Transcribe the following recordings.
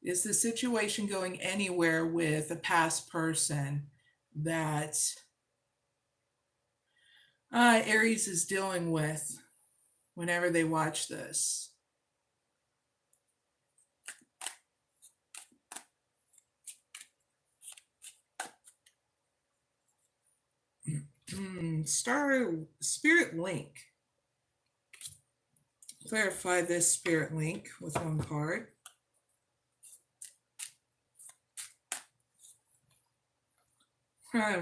Is the situation going anywhere with a past person that Aries is dealing with whenever they watch this? Spirit link. Clarify this spirit link with one card.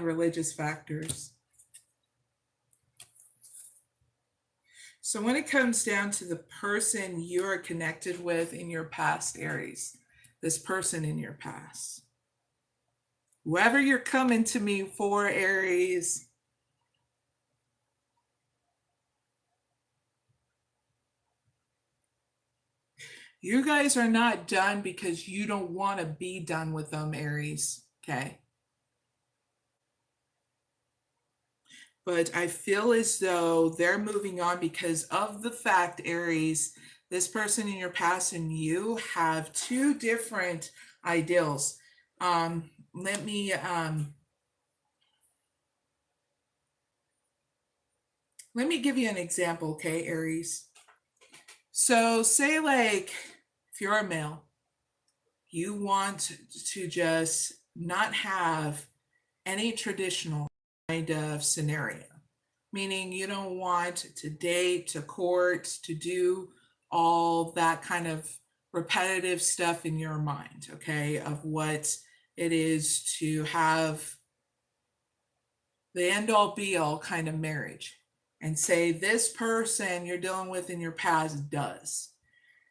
Religious factors. So when it comes down to the person you're connected with in your past, Aries, this person in your past, whoever you're coming to me for, Aries, you guys are not done because you don't want to be done with them, Aries, okay? But I feel as though they're moving on because of the fact, Aries, this person in your past and you have two different ideals. Let me give you an example, okay, Aries? So say like if you're a male, you want to just not have any traditional kind of scenario, meaning you don't want to date, to court, to do all that kind of repetitive stuff in your mind, okay, of what it is to have the end all be all kind of marriage. And say this person you're dealing with in your past does.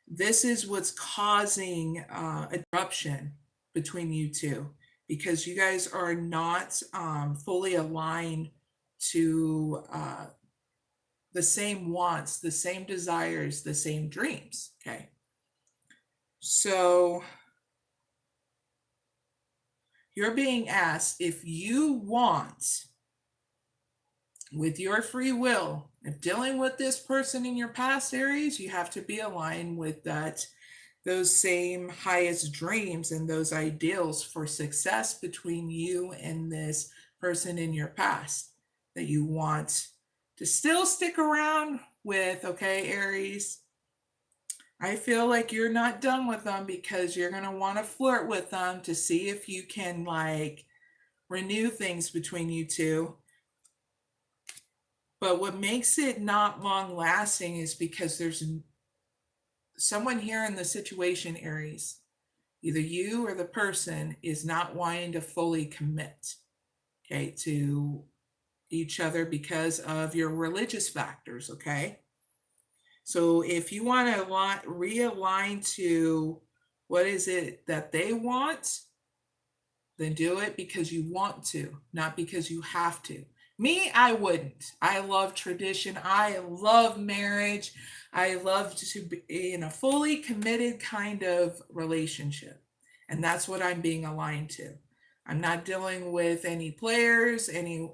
This is what's causing a disruption between you two because you guys are not fully aligned to the same wants, the same desires, the same dreams. Okay. So you're being asked if you want, with your free will, if dealing with this person in your past, Aries, you have to be aligned with those same highest dreams and those ideals for success between you and this person in your past that you want to still stick around with, okay, Aries? I feel like you're not done with them because you're going to want to flirt with them to see if you can like renew things between you two. But what makes it not long lasting is because there's someone here in the situation, Aries. Either you or the person is not wanting to fully commit, okay, to each other because of your religious factors, okay? So if you want to realign to what is it that they want, then do it because you want to, not because you have to. Me, I wouldn't. I love tradition. I love marriage. I love to be in a fully committed kind of relationship. And that's what I'm being aligned to. I'm not dealing with any players, any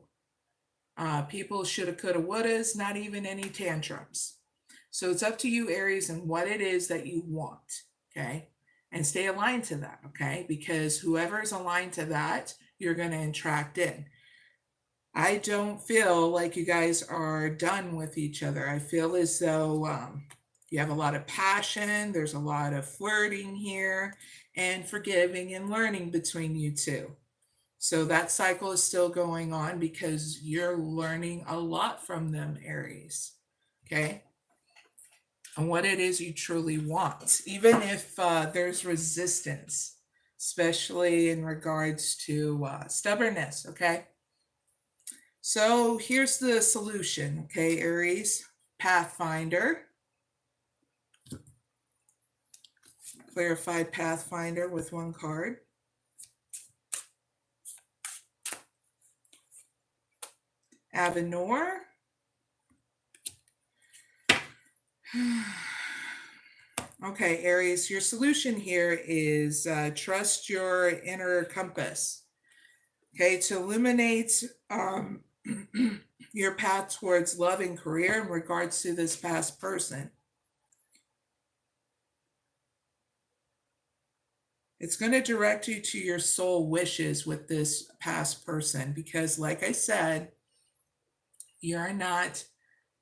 people shoulda, coulda, wouldas, not even any tantrums. So it's up to you, Aries, and what it is that you want, okay? And stay aligned to that, okay? Because whoever is aligned to that, you're going to attract in. I don't feel like you guys are done with each other. I feel as though you have a lot of passion, there's a lot of flirting here, and forgiving and learning between you two. So that cycle is still going on because you're learning a lot from them, Aries, okay? And what it is you truly want, even if there's resistance, especially in regards to stubbornness, okay? So here's the solution, okay, Aries? Pathfinder. Clarified Pathfinder with one card. Avenor. Okay, Aries, your solution here is trust your inner compass. Okay, to illuminate your path towards love and career in regards to this past person. It's going to direct you to your soul wishes with this past person because, like I said, you're not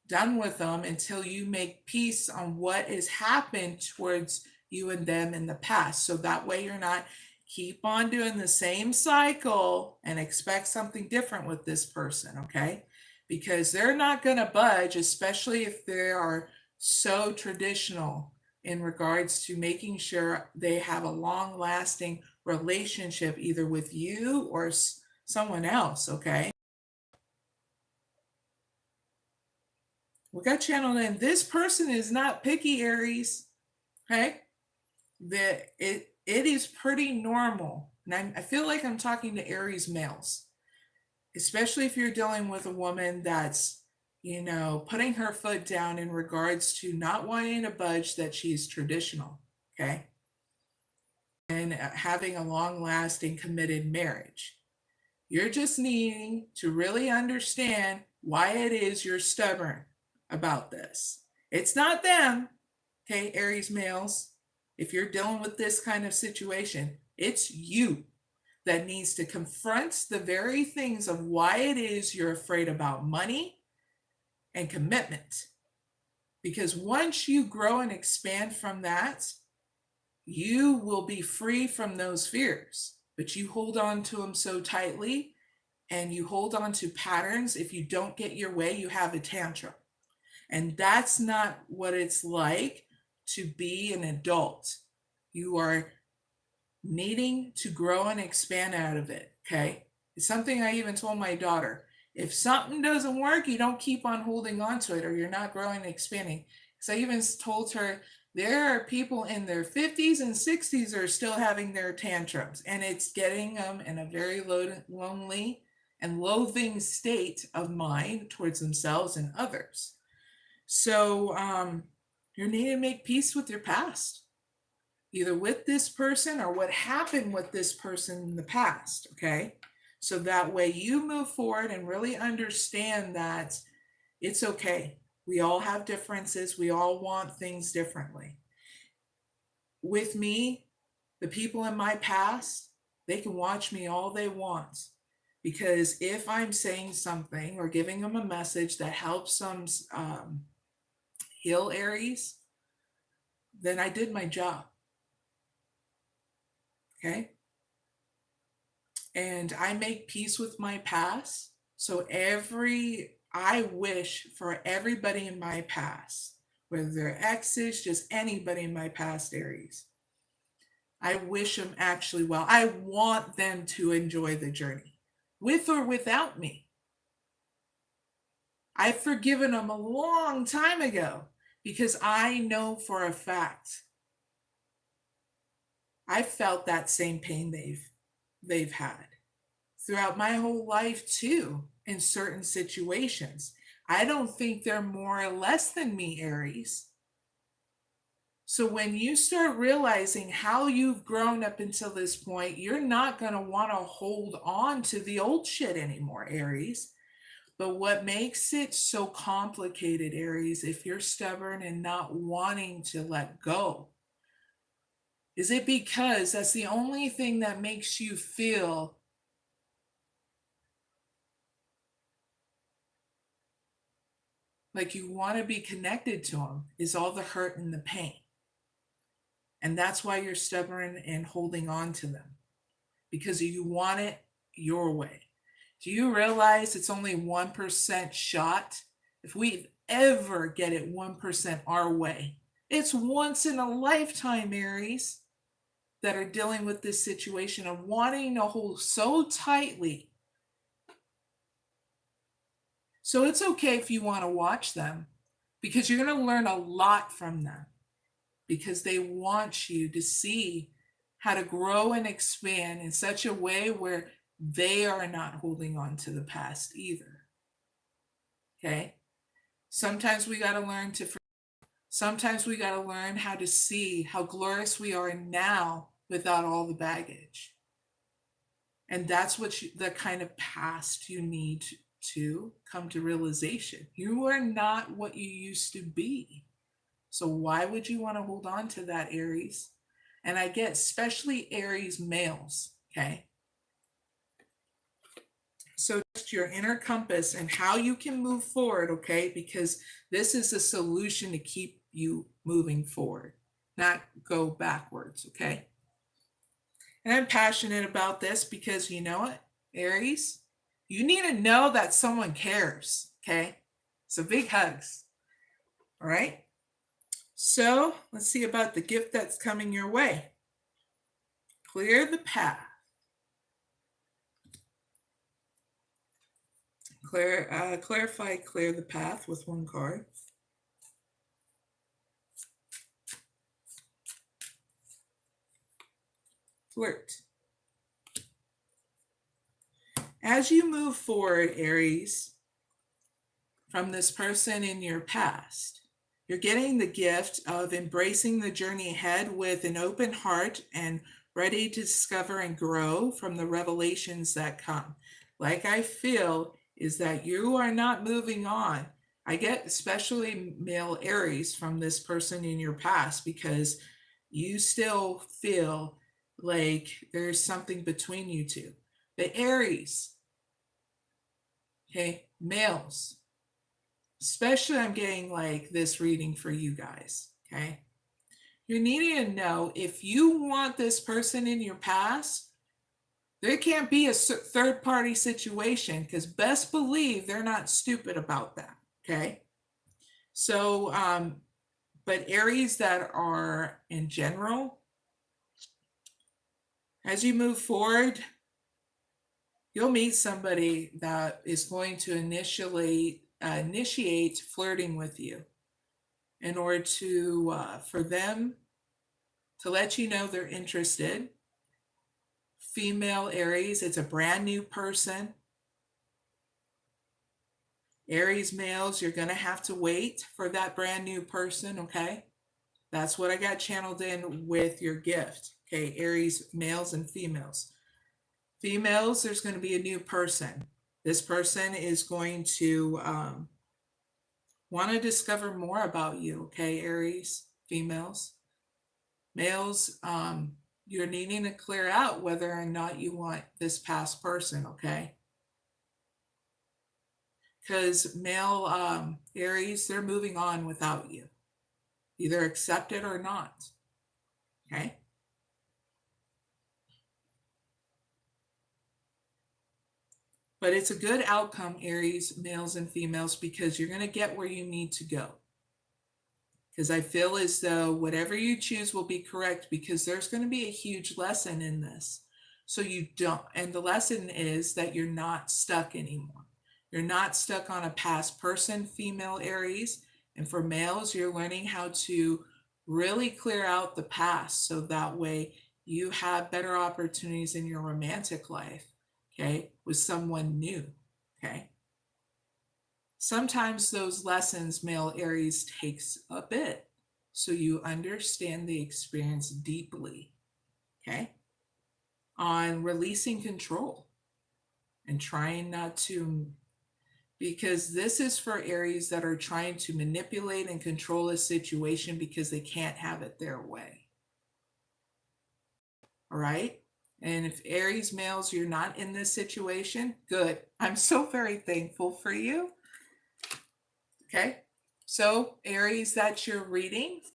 done with them until you make peace on what has happened towards you and them in the past. So that way you're not keep on doing the same cycle and expect something different with this person, okay? Because they're not going to budge, especially if they are so traditional in regards to making sure they have a long lasting relationship either with you or someone else, okay? We got channeled in. This person is not picky, Aries. Okay, that it is pretty normal, and I feel like I'm talking to Aries males, especially if you're dealing with a woman that's putting her foot down in regards to not wanting to budge that she's traditional. Okay, and having a long-lasting committed marriage. You're just needing to really understand why it is you're stubborn about this. It's not them, okay, Aries males. If you're dealing with this kind of situation, it's you that needs to confront the very things of why it is you're afraid about money and commitment. Because once you grow and expand from that, you will be free from those fears. But you hold on to them so tightly and you hold on to patterns. If you don't get your way, you have a tantrum. And that's not what it's like to be an adult. You are needing to grow and expand out of it, okay? It's something I even told my daughter. If something doesn't work, you don't keep on holding on to it or you're not growing and expanding. Because I even told her there are people in their 50s and 60s are still having their tantrums, and it's getting them in a very lonely and loathing state of mind towards themselves and others. So you need to make peace with your past, either with this person or what happened with this person in the past, okay? So that way you move forward and really understand that it's okay. We all have differences. We all want things differently. With me, the people in my past, they can watch me all they want. Because if I'm saying something or giving them a message that helps them heal Aries, then I did my job. Okay? And I make peace with my past. So I wish for everybody in my past, whether they're exes, just anybody in my past, Aries, I wish them actually well. I want them to enjoy the journey, with or without me. I've forgiven them a long time ago because I know for a fact I felt that same pain they've had throughout my whole life too, in certain situations. I don't think they're more or less than me, Aries. So when you start realizing how you've grown up until this point, you're not going to want to hold on to the old shit anymore, Aries. But what makes it so complicated, Aries, if you're stubborn and not wanting to let go, is it because that's the only thing that makes you feel like you want to be connected to them is all the hurt and the pain. And that's why you're stubborn and holding on to them, because you want it your way. Do you realize it's only 1% shot? If we ever get it 1% our way, it's once in a lifetime, Aries, that are dealing with this situation of wanting to hold so tightly. So it's okay if you want to watch them, because you're going to learn a lot from them, because they want you to see how to grow and expand in such a way where they are not holding on to the past either. Okay? Sometimes we got to learn to sometimes we got to learn how to see how glorious we are now without all the baggage. And that's the kind of past you need to come to realization. You are not what you used to be. So why would you want to hold on to that, Aries? And I get especially Aries males, okay? So just your inner compass and how you can move forward, okay? Because this is a solution to keep you moving forward, not go backwards, okay? And I'm passionate about this because you know what, Aries? You need to know that someone cares, okay? So big hugs, all right? So let's see about the gift that's coming your way. Clear the path. Clarify, clear the path with one card. Flirt. As you move forward, Aries, from this person in your past, you're getting the gift of embracing the journey ahead with an open heart and ready to discover and grow from the revelations that come. Like I feel is that you are not moving on. I get especially male Aries from this person in your past because you still feel like there's something between you two. The Aries, okay, males, especially I'm getting like this reading for you guys, okay? You're needing to know if you want this person in your past, there can't be a third party situation because best believe they're not stupid about that, okay? So, but Aries that are in general, as you move forward, you'll meet somebody that is going to initiate flirting with you in order to for them to let you know they're interested. Female Aries, it's a brand new person. Aries males, you're going to have to wait for that brand new person, okay? That's what I got channeled in with your gift, okay? Aries males and females. Females, there's going to be a new person. This person is going to want to discover more about you, okay, Aries females. Males, you're needing to clear out whether or not you want this past person, okay? Because male Aries, they're moving on without you, either accept it or not, okay? But it's a good outcome, Aries males and females, because you're going to get where you need to go. Because I feel as though whatever you choose will be correct because there's going to be a huge lesson in this. So you don't, and the lesson is that you're not stuck anymore. You're not stuck on a past person, female Aries. And for males, you're learning how to really clear out the past so that way you have better opportunities in your romantic life, okay, with someone new, okay? Sometimes those lessons, male Aries, takes a bit so you understand the experience deeply, okay? On releasing control and trying not to, because this is for Aries that are trying to manipulate and control a situation because they can't have it their way. All right? And if Aries males, you're not in this situation, good. I'm so very thankful for you. Okay, so Aries, that's your reading.